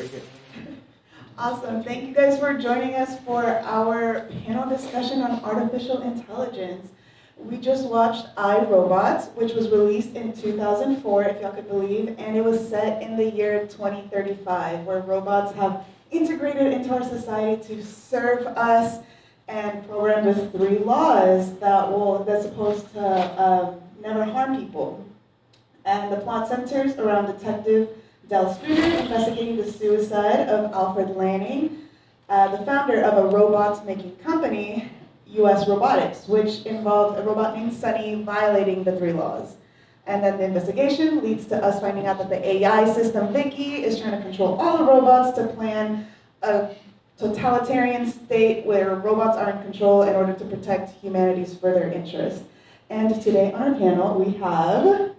Very good. Awesome. Thank you guys for joining us for our panel discussion on artificial intelligence. We just watched iRobots, which was released in 2004, if y'all could believe, and it was set in the year 2035, where robots have integrated into our society to serve us and programmed with 3 laws that's supposed to never harm people. And the plot centers around Detective Del Spooner investigating the suicide of Alfred Lanning, the founder of a robots-making company, US Robotics, which involved a robot named Sunny violating the 3 laws. And then the investigation leads to us finding out that the AI system Vicky is trying to control all the robots to plan a totalitarian state where robots are in control in order to protect humanity's further interests. And today on our panel we have...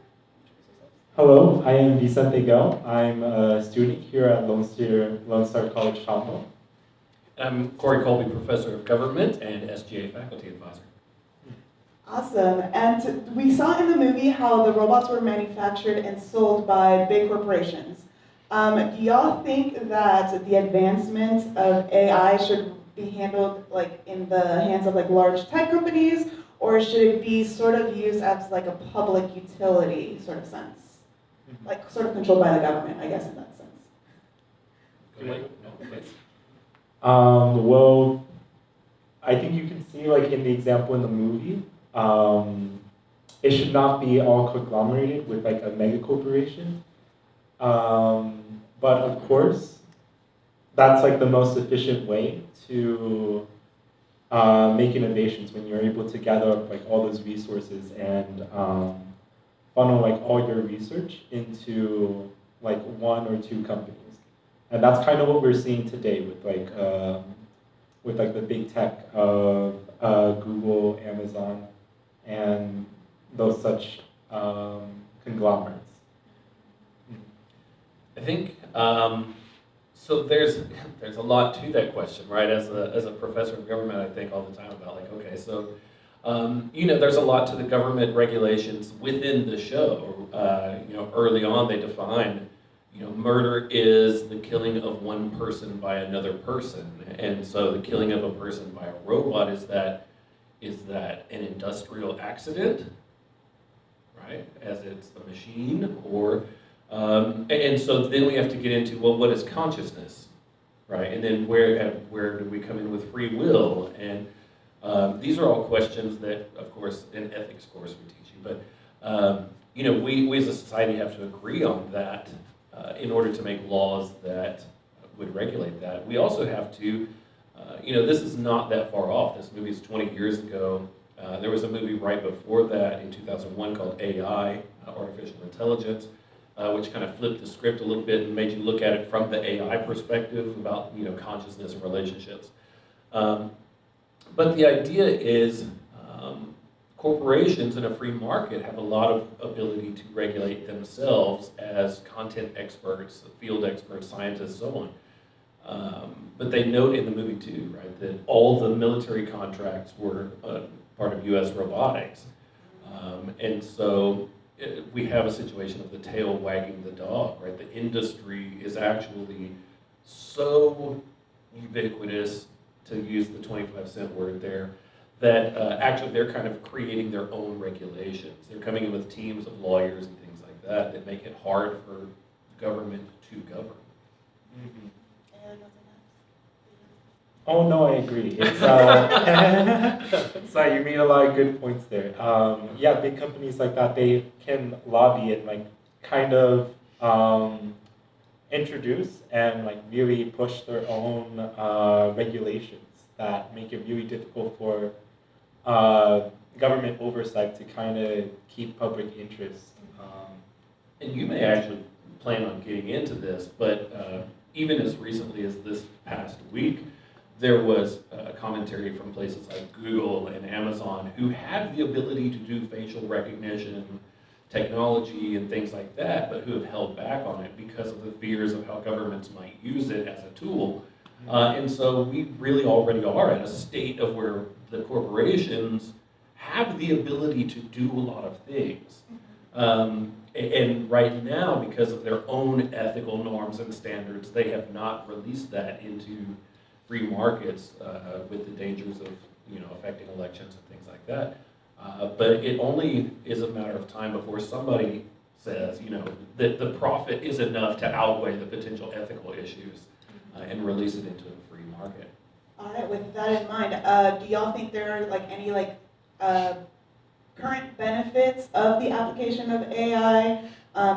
Hello, I am Vicente Guel. I'm a student here at Lone Star College, Tomball. I'm Cory, Colby, Professor of Government and SGA Faculty Advisor. Awesome. And we saw in the movie how the robots were manufactured and sold by big corporations. Do y'all think that the advancement of AI should be handled like in the hands of like large tech companies, or should it be sort of used as like a public utility sort of sense? Like sort of controlled by the government, I guess, in that sense. Go ahead. No, please. Well, I think you can see like in the example in the movie, it should not be all conglomerated with like a mega corporation. But of course, that's like the most efficient way to make innovations when you're able to gather up like all those resources and funnel like all your research into like 1 or 2 companies. And that's kind of what we're seeing today with like the big tech of Google, Amazon, and those such conglomerates. I think so. There's a lot to that question, right? As a professor of government, I think all the time about like, okay, so there's a lot to the government regulations within the show. Early on they defined, murder is the killing of one person by another person, and so the killing of a person by a robot is that an industrial accident, right? As it's a machine, or and so then we have to get into, well, what is consciousness, right? And then where do we come in with free will? And these are all questions that, of course, in ethics course we teach you, but we as a society have to agree on that in order to make laws that would regulate that. We also have to, this is not that far off. This movie is 20 years ago. There was a movie right before that in 2001 called AI, Artificial Intelligence, which kind of flipped the script a little bit and made you look at it from the AI perspective about consciousness and relationships. But the idea is corporations in a free market have a lot of ability to regulate themselves as content experts, field experts, scientists, so on. But they note in the movie too, right, that all the military contracts were part of US robotics. And so we have a situation of the tail wagging the dog, right? The industry is actually so ubiquitous, to use the 25-cent word there, that actually they're kind of creating their own regulations. They're coming in with teams of lawyers and things like that make it hard for government to govern. Mm-hmm. Oh no, I agree. It's sorry, you made a lot of good points there. Yeah, big companies like that, they can lobby and like kind of introduce and like really push their own regulations that make it really difficult for government oversight to kind of keep public interest. And you may actually plan on getting into this, but even as recently as this past week, there was commentary from places like Google and Amazon who have the ability to do facial recognition technology and things like that, but who have held back on it because of the fears of how governments might use it as a tool. And so we really already are at a state of where the corporations have the ability to do a lot of things. And right now, because of their own ethical norms and standards, they have not released that into free markets with the dangers of affecting elections and things like that. But it only is a matter of time before somebody says, that the profit is enough to outweigh the potential ethical issues and release it into a free market. All right, with that in mind, do y'all think there are any current benefits of the application of AI,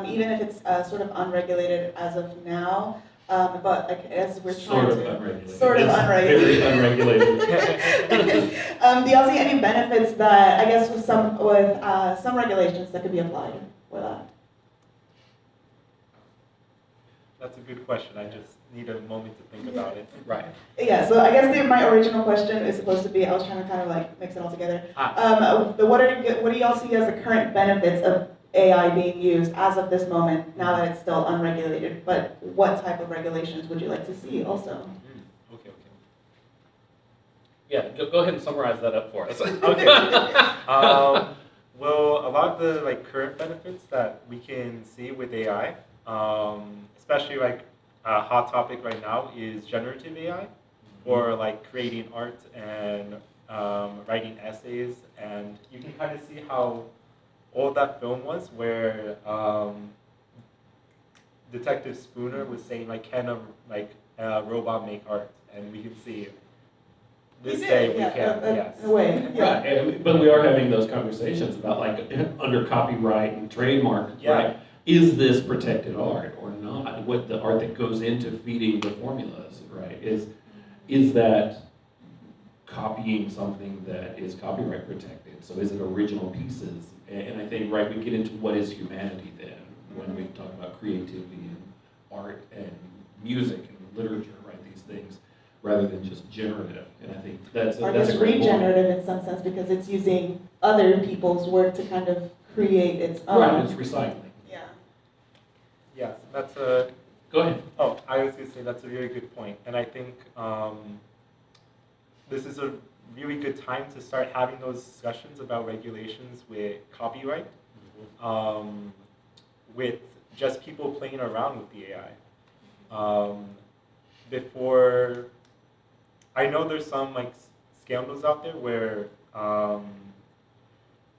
even if it's sort of unregulated as of now? But as we're trying Unregulated. Sort of unregulated. Very unregulated. Do y'all see any benefits that, I guess, with some regulations that could be applied for that? That's a good question. I just need a moment to think about it. Right. Yeah, so I guess my original question is supposed to be, I was trying to kind of mix it all together. What do y'all see as the current benefits of AI being used as of this moment, now that it's still unregulated? But what type of regulations would you like to see also? Okay. Yeah, go ahead and summarize that up for us. Okay. Well, a lot of the current benefits that we can see with AI, especially a hot topic right now is generative AI, for creating art and writing essays, and you can kind of see how old that film was, where Detective Spooner was saying can a robot make art, and we can see this day we can. Yes. In a way, yeah. Right, but we are having those conversations about under copyright and trademark, right? Is this protected art or not? What the art that goes into feeding the formulas, right? Is that copying something that is copyright protected? So is it original pieces? And I think, right, we get into what is humanity then when we talk about creativity and art and music and literature, right? These things, rather than just generative. And I think that's a great regenerative in some sense, because it's using other people's work to kind of create its own. Right, it's recycling. Yeah. Yes, that's a. Go ahead. Oh, I was going to say that's a very good point, and I think this is a really good time to start having those discussions about regulations with copyright, with just people playing around with the AI. Before, I know there's some scandals out there where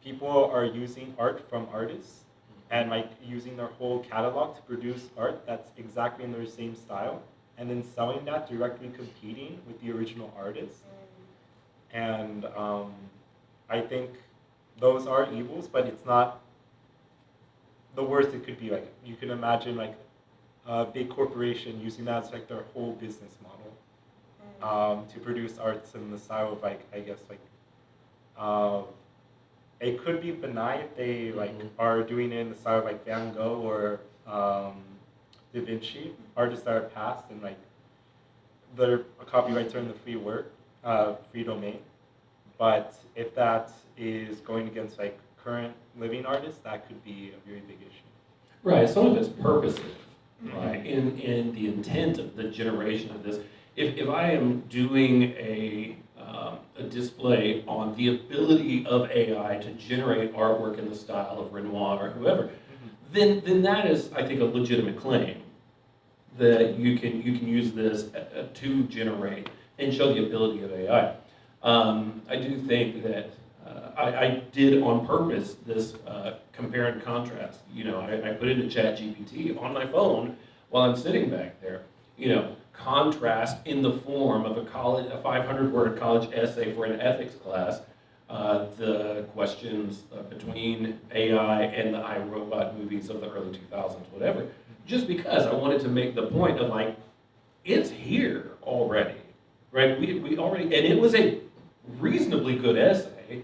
people are using art from artists and using their whole catalog to produce art that's exactly in their same style, and then selling that, directly competing with the original artist. And I think those are evils, but it's not the worst it could be. You can imagine a big corporation using that as their whole business model to produce arts in the style of I guess it could be benign if they are doing it in the style of Van Gogh or Da Vinci, artists that are past and their copyrights are in the free domain. But if that is going against current living artists, that could be a very big issue. Right, some of it's purposive, right? In the intent of the generation of this. If I am doing a display on the ability of AI to generate artwork in the style of Renoir or whoever, then that is, I think, a legitimate claim that you can use this to generate and show the ability of AI. I do think that I did on purpose this compare and contrast. I put into ChatGPT on my phone while I'm sitting back there. Contrast in the form of a 500-word college essay for an ethics class, the questions between AI and the iRobot movies of the early 2000s, whatever. Just because I wanted to make the point of it's here already, right? We already, and it was a reasonably good essay.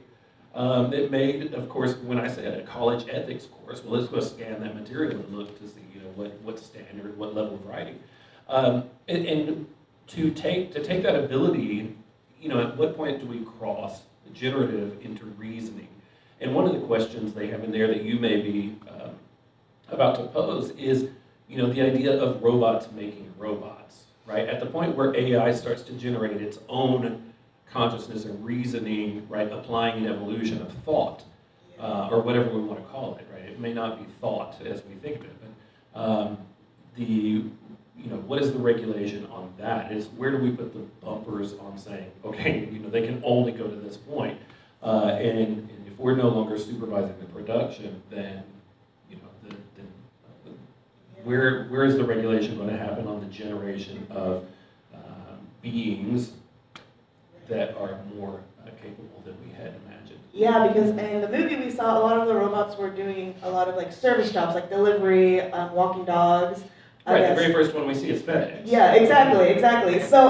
It made, of course, when I said a college ethics course, well, let's go scan that material and look to see, what standard, what level of writing. And to take that ability, at what point do we cross generative into reasoning? And one of the questions they have in there that you may be about to pose is, the idea of robots making robots, right? At the point where AI starts to generate its own consciousness and reasoning, right, applying an evolution of thought, or whatever we want to call it, right? it may not be thought as we think of it, but what is the regulation on that? Is where do we put the bumpers on saying, okay, they can only go to this point, and if we're no longer supervising the production, then where is the regulation going to happen on the generation of beings that are more capable than we had imagined? Yeah, because in the movie we saw a lot of the robots were doing a lot of like service jobs, like delivery, walking dogs. Right, the very first one we see is FedEx. Yeah, exactly. So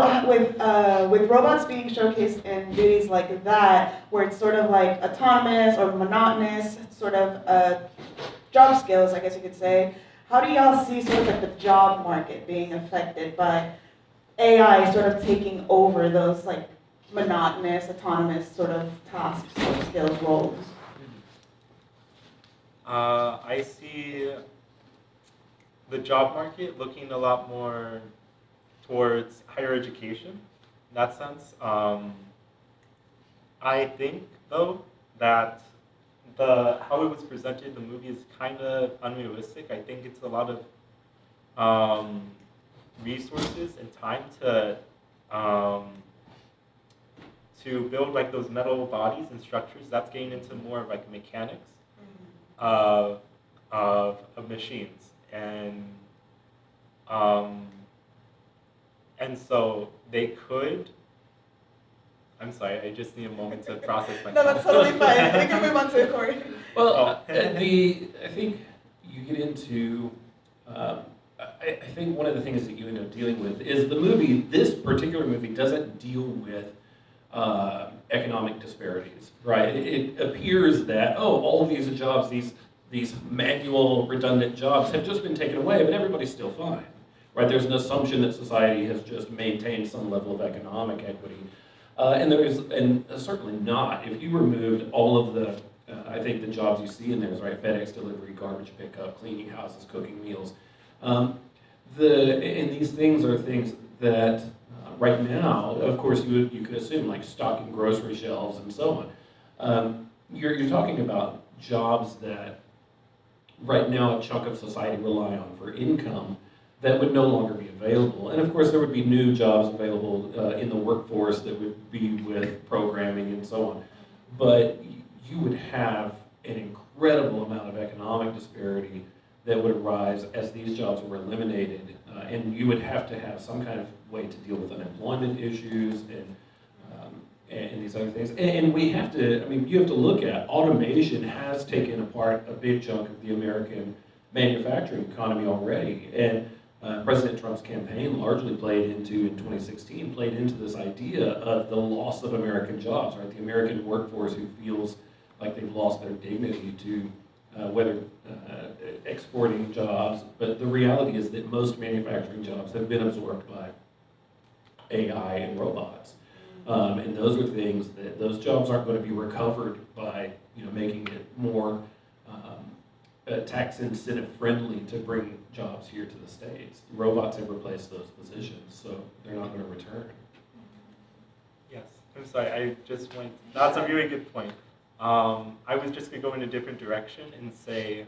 with robots being showcased in duties like that, where it's sort of like autonomous or monotonous sort of job skills, I guess you could say, how do y'all see sort of like the job market being affected by AI sort of taking over those like monotonous, autonomous sort of tasks or skills roles? I see the job market looking a lot more towards higher education in that sense. I think, though, that how it was presented in the movie is kind of unrealistic. I think it's a lot of resources and time to build like those metal bodies and structures. That's getting into more of like mechanics of machines, and so they could. I'm sorry, I just need a moment to process my. No, that's totally fine. We can move on to Cory. Well, I think you get into. I think one of the things that you end up dealing with is the movie. This particular movie doesn't deal with economic disparities, right? It appears that all of these jobs, these manual redundant jobs, have just been taken away, but everybody's still fine, right? There's an assumption that society has just maintained some level of economic equity. And certainly not. If you removed all of the, I think the jobs you see in there is right, FedEx delivery, garbage pickup, cleaning houses, cooking meals. And these things are things that right now, of course, you could assume like stocking grocery shelves and so on. You're talking about jobs that right now a chunk of society rely on for income that would no longer be available. And of course, there would be new jobs available in the workforce that would be with programming and so on. But you would have an incredible amount of economic disparity that would arise as these jobs were eliminated. And you would have to have some kind of way to deal with unemployment issues and these other things. And we have to, you have to look at automation has taken apart a big chunk of the American manufacturing economy already. And President Trump's campaign largely in 2016, played into this idea of the loss of American jobs, right? The American workforce who feels like they've lost their dignity to whether exporting jobs, but the reality is that most manufacturing jobs have been absorbed by AI and robots. And those are things that those jobs aren't going to be recovered by making it more tax incentive friendly to bring jobs here to the States. Robots have replaced those positions, so they're not going to return. Yes, I'm sorry, I just went, that's a very good point. I was just going to go in a different direction and say,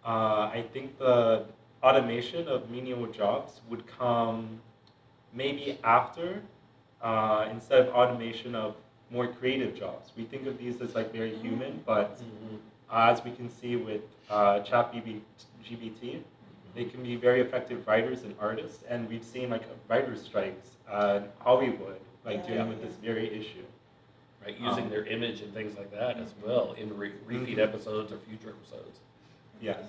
I think the automation of menial jobs would come maybe after, instead of automation of more creative jobs. We think of these as like very human, but as we can see with ChatGPT, they can be very effective writers and artists, and we've seen like writer strikes in Hollywood, like dealing with this very issue. Right, using their image and things like that as well in repeat episodes or future episodes. Yes.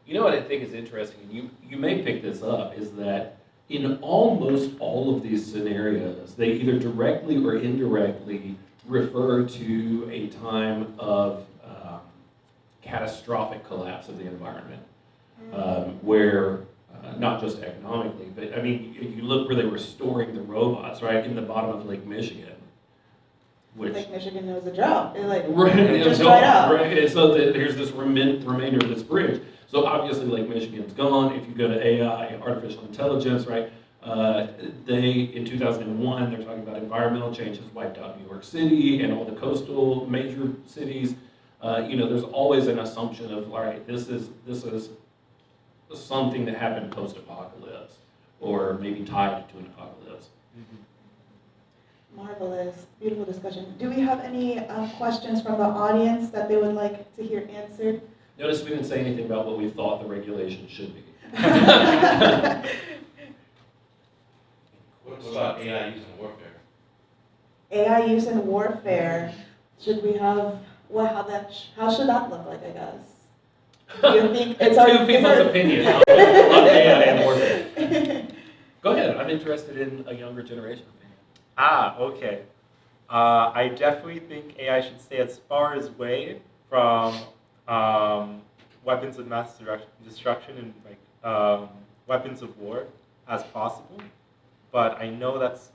You know what I think is interesting, and you may pick this up, is that in almost all of these scenarios, they either directly or indirectly refer to a time of catastrophic collapse of the environment, where not just economically, but you look where they were storing the robots, right, in the bottom of Lake Michigan. Which, Lake Michigan was a drought. It right, just dried up. Right, and so here's this remainder of this bridge. So obviously Lake Michigan's gone. If you go to AI, artificial intelligence, right, in 2001, they're talking about environmental changes wiped out New York City and all the coastal major cities. there's always an assumption of, all right, this is something that happened post-apocalypse, or maybe tied to an apocalypse. Marvelous, beautiful discussion. Do we have any questions from the audience that they would like to hear answered? Notice we didn't say anything about what we thought the regulation should be. What about AI used in warfare? AI use in warfare. Should we have? How should that look like? I guess. Do you think it's Two people's opinion on AI and warfare. Go ahead. I'm interested in a younger generation opinion. Okay. I definitely think AI should stay as far away from weapons of mass destruction and weapons of war as possible. But I know that's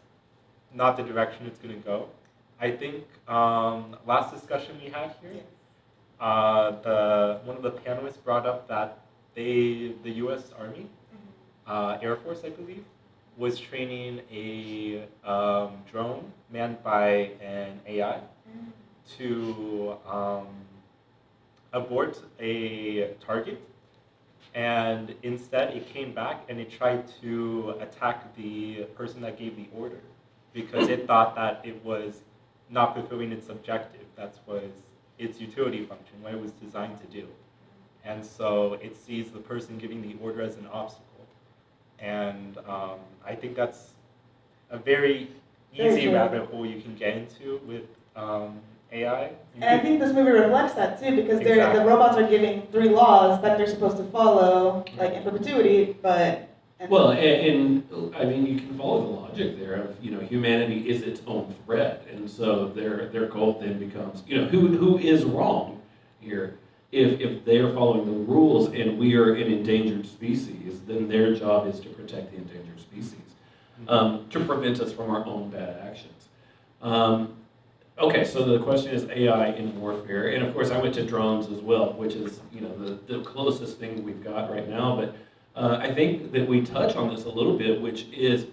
not the direction it's going to go. I think last discussion we had here, one of the panelists brought up that the U.S. Army, Air Force, I believe, was training a drone manned by an AI to abort a target, and instead it came back and it tried to attack the person that gave the order because it thought that it was not fulfilling its objective. That was its utility function, what it was designed to do. And so it sees the person giving the order as an obstacle. And I think that's a very easy rabbit hole you can get into with AI. And I think this movie reflects that too, because Exactly. the robots are giving 3 laws that they're supposed to follow, like in perpetuity, but... Well, and I mean, you can follow the logic there of, humanity is its own threat. And so their goal then becomes, who is wrong here? If they are following the rules and we are an endangered species, then their job is to protect the endangered species, to prevent us from our own bad actions. Okay, so the question is AI in warfare, and of course I went to drones as well, which is the closest thing we've got right now. But I think that we touch on this a little bit, which is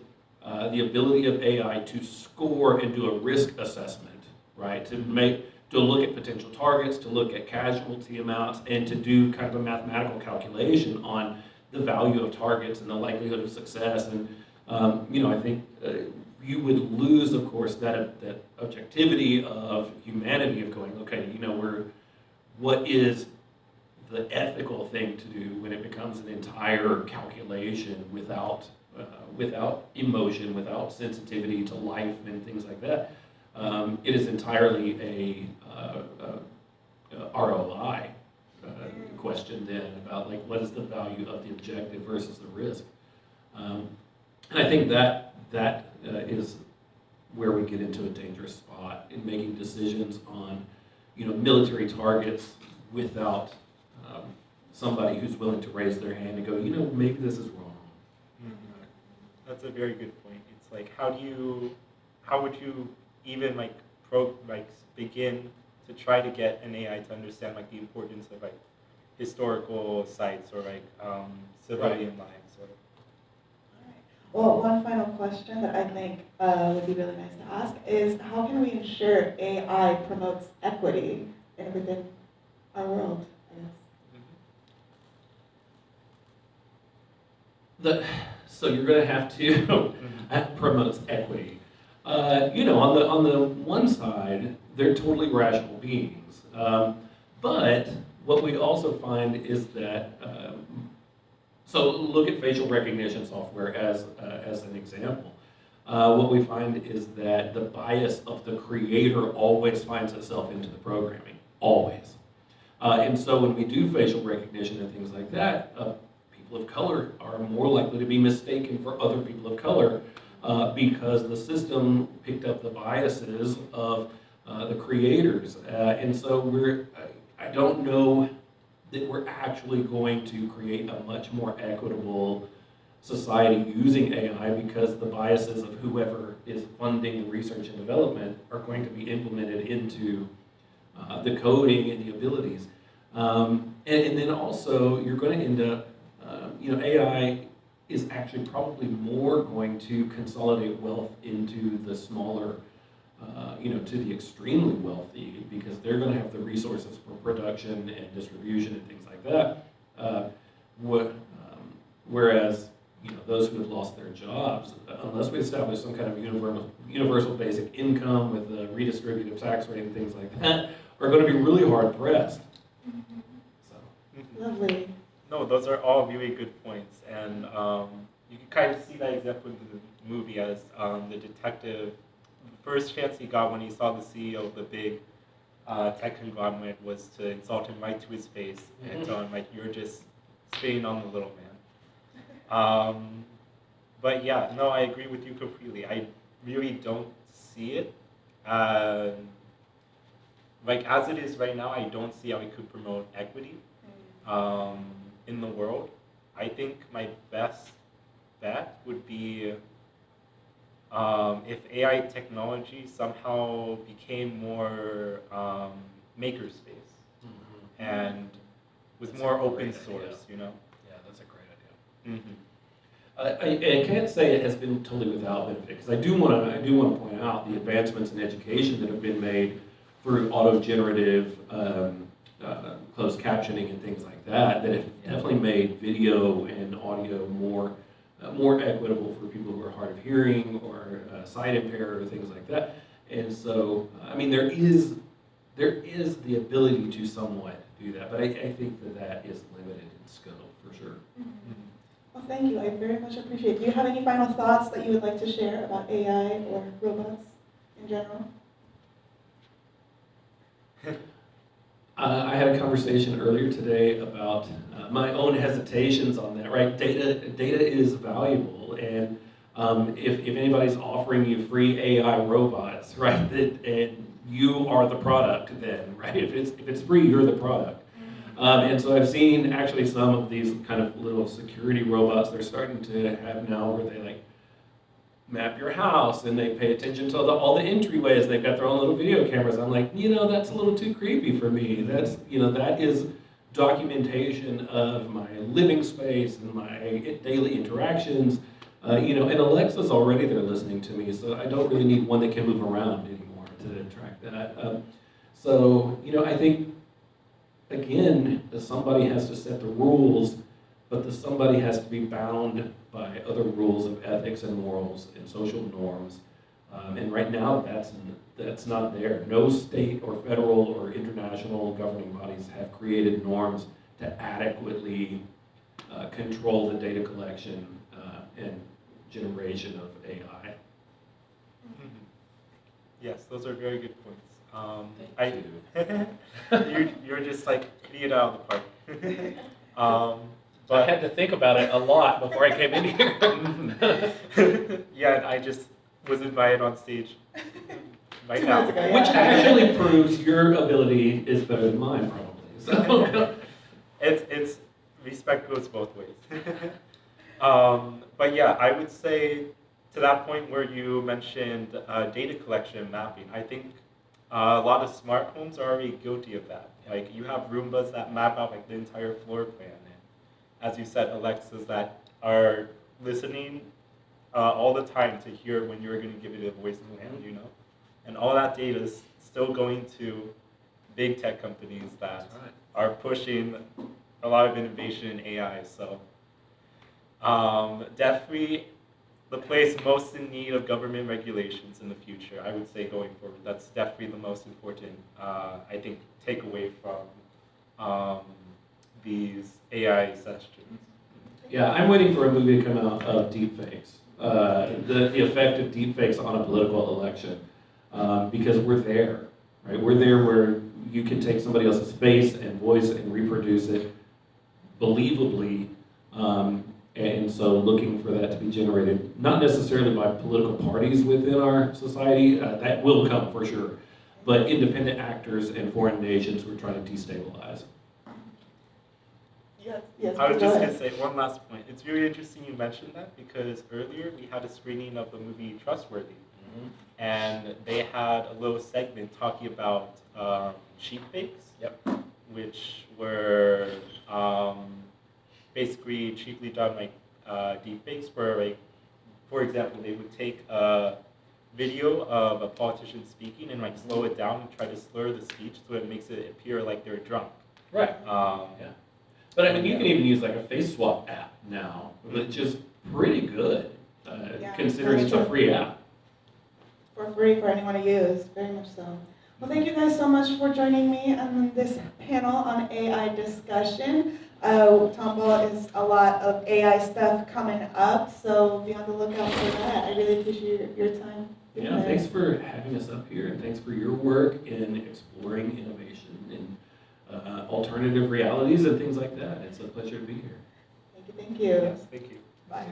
the ability of AI to score and do a risk assessment, right? To look at potential targets, to look at casualty amounts, and to do kind of a mathematical calculation on the value of targets and the likelihood of success. And I think you would lose, of course, that objectivity of humanity of going, okay, what is the ethical thing to do when it becomes an entire calculation without emotion, without sensitivity to life and things like that. It is entirely a ROI question then about what is the value of the objective versus the risk. And I think that is where we get into a dangerous spot in making decisions on military targets without somebody who's willing to raise their hand and go, maybe this is wrong. That's a very good point. It's like, how would you even begin to try to get an AI to understand the importance of historical sites or civilian lives? Well, one final question that I think would be really nice to ask is, how can we ensure AI promotes equity within our world, I guess? So you're going to have to promote equity. On the one side, they're totally rational beings. But what we also find is that, so look at facial recognition software as an example. What we find is that the bias of the creator always finds itself into the programming, always. And so when we do facial recognition and things like that, people of color are more likely to be mistaken for other people of color because the system picked up the biases of the creators. And so I don't know that we're actually going to create a much more equitable society using AI because the biases of whoever is funding the research and development are going to be implemented into the coding and the abilities. And then also you're going to end up, AI is actually probably more going to consolidate wealth into the smaller to the extremely wealthy, because they're going to have the resources for production and distribution and things like that. Whereas, those who have lost their jobs, unless we establish some kind of universal basic income with a redistributive tax rate and things like that, are going to be really hard pressed. So. Lovely. No, those are all really good points, and you can kind of see that example in the movie as the detective, the first chance he got when he saw the CEO of the big tech conglomerate was to insult him right to his face and tell him, like, you're just spitting on the little man. But yeah, no, I agree with you completely. I really don't see it. Like, as it is right now, I don't see how we could promote equity in the world. I think my best bet would be if AI technology somehow became more makerspace and was That's more a open great source, idea. Yeah, that's a great idea. Mm-hmm. I can't say it has been totally without benefit, because I do want to point out the advancements in education that have been made through auto-generative closed captioning and things like that have definitely made video and audio more equitable for people who are hard of hearing or sight impaired or things like that. And so, I mean, there is the ability to somewhat do that, but I think that is limited in scope for sure. Well, thank you. I very much appreciate it. Do you have any final thoughts that you would like to share about AI or robots in general? I had a conversation earlier today about my own hesitations on that, right? Data is valuable, and if anybody's offering you free AI robots, right, and you are the product then, right? If it's free, you're the product. And so I've seen actually some of these kind of little security robots they're starting to have now where they like map your house and they pay attention to all the entryways. They've got their own little video cameras. I'm like, that's a little too creepy for me. That's, that is documentation of my living space and my daily interactions. And Alexa's already there listening to me, so I don't really need one that can move around anymore to track that. So, I think, again, somebody has to set the rules, but somebody has to be bound by other rules of ethics and morals and social norms. And right now, that's not there. No state or federal or international governing bodies have created norms to adequately control the data collection and generation of AI. Yes, those are very good points. Thank you. You're just like hitting it out of the park. But I had to think about it a lot before I came in here. Yeah, and I just was invited on stage right now. Which actually proves your ability is better than mine, probably. So. It's respect goes both ways. But yeah, I would say to that point where you mentioned data collection and mapping, I think a lot of smart homes are already guilty of that. Like, you have Roombas that map out like the entire floor plan, and as you said, Alexas that are listening all the time to hear when you're going to give it a voice command, and all that data is still going to big tech companies that are pushing a lot of innovation in AI. So definitely the place most in need of government regulations in the future, I would say, going forward. That's definitely the most important, I think, takeaway from these AI sessions. Yeah, I'm waiting for a movie to come out of deepfakes, the effect of deepfakes on a political election, because we're there, right? We're there where you can take somebody else's face and voice and reproduce it believably. And so looking for that to be generated, not necessarily by political parties within our society, that will come for sure, but independent actors and foreign nations who are trying to destabilize. Yes, I was just going to say one last point. It's really interesting you mentioned that, because earlier we had a screening of the movie Trustworthy, and they had a little segment talking about cheap fakes, which were basically cheaply done like deep fakes, where, like, for example, they would take a video of a politician speaking and like slow it down and try to slur the speech so it makes it appear like they're drunk. Right. Yeah. But I mean, you can even use like a face swap app now, which is pretty good, considering that's it's a true. free app. For free for anyone to use, very much so. Well, thank you guys so much for joining me on this panel on AI discussion. Tomball is a lot of AI stuff coming up, so be on the lookout for that. I really appreciate your time. Yeah, thanks for having us up here, and thanks for your work in exploring innovation and alternative realities and things like that. It's a pleasure to be here. Thank you. Yes, thank you. Bye.